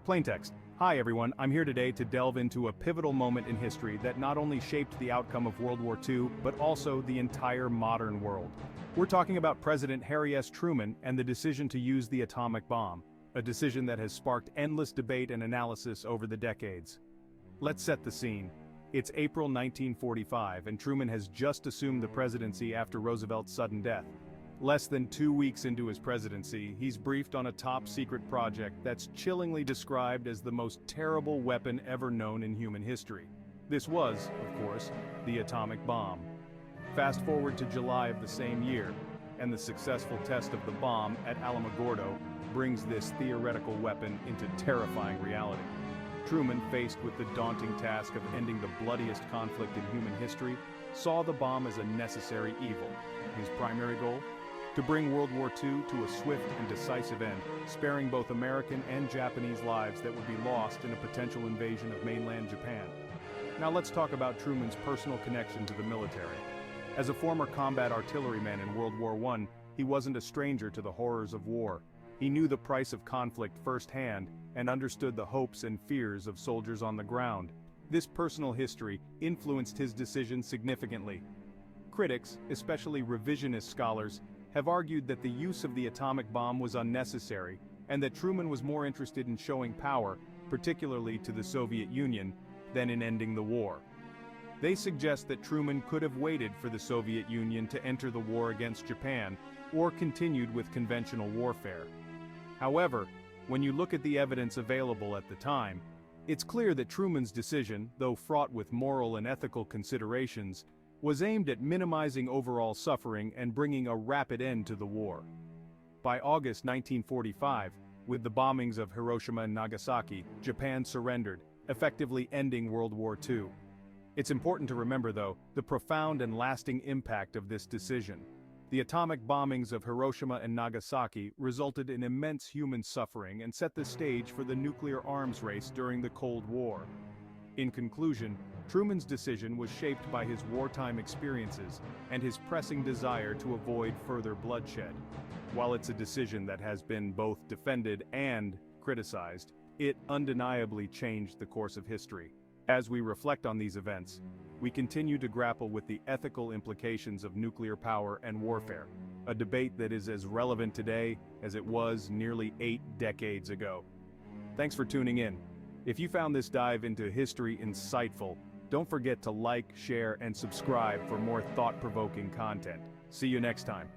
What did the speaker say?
Plaintext. Hi everyone, I'm here today to delve into a pivotal moment in history that not only shaped the outcome of World War II, but also the entire modern world. We're talking about President Harry S. Truman and the decision to use the atomic bomb, a decision that has sparked endless debate and analysis over the decades. Let's set the scene. It's April 1945 and Truman has just assumed the presidency after Roosevelt's sudden death. Less than 2 weeks into his presidency, he's briefed on a top-secret project that's chillingly described as the most terrible weapon ever known in human history. This was, of course, the atomic bomb. Fast forward to July of the same year, and the successful test of the bomb at Alamogordo brings this theoretical weapon into terrifying reality. Truman, faced with the daunting task of ending the bloodiest conflict in human history, saw the bomb as a necessary evil. His primary goal? To bring World War II to a swift and decisive end, sparing both American and Japanese lives that would be lost in a potential invasion of mainland Japan. Now let's talk about Truman's personal connection to the military. As a former combat artilleryman in World War I, he wasn't a stranger to the horrors of war. He knew the price of conflict firsthand and understood the hopes and fears of soldiers on the ground. This personal history influenced his decision significantly. Critics, especially revisionist scholars, have argued that the use of the atomic bomb was unnecessary, and that Truman was more interested in showing power, particularly to the Soviet Union, than in ending the war. They suggest that Truman could have waited for the Soviet Union to enter the war against Japan, or continued with conventional warfare. However, when you look at the evidence available at the time, it's clear that Truman's decision, though fraught with moral and ethical considerations, was aimed at minimizing overall suffering and bringing a rapid end to the war. By August 1945, with the bombings of Hiroshima and Nagasaki, Japan surrendered, effectively ending World War II. It's important to remember, though, the profound and lasting impact of this decision. The atomic bombings of Hiroshima and Nagasaki resulted in immense human suffering and set the stage for the nuclear arms race during the Cold War. In conclusion, Truman's decision was shaped by his wartime experiences and his pressing desire to avoid further bloodshed. While it's a decision that has been both defended and criticized, it undeniably changed the course of history. As we reflect on these events, we continue to grapple with the ethical implications of nuclear power and warfare, a debate that is as relevant today as it was nearly 8 decades ago. Thanks for tuning in. If you found this dive into history insightful, don't forget to like, share, and subscribe for more thought-provoking content. See you next time.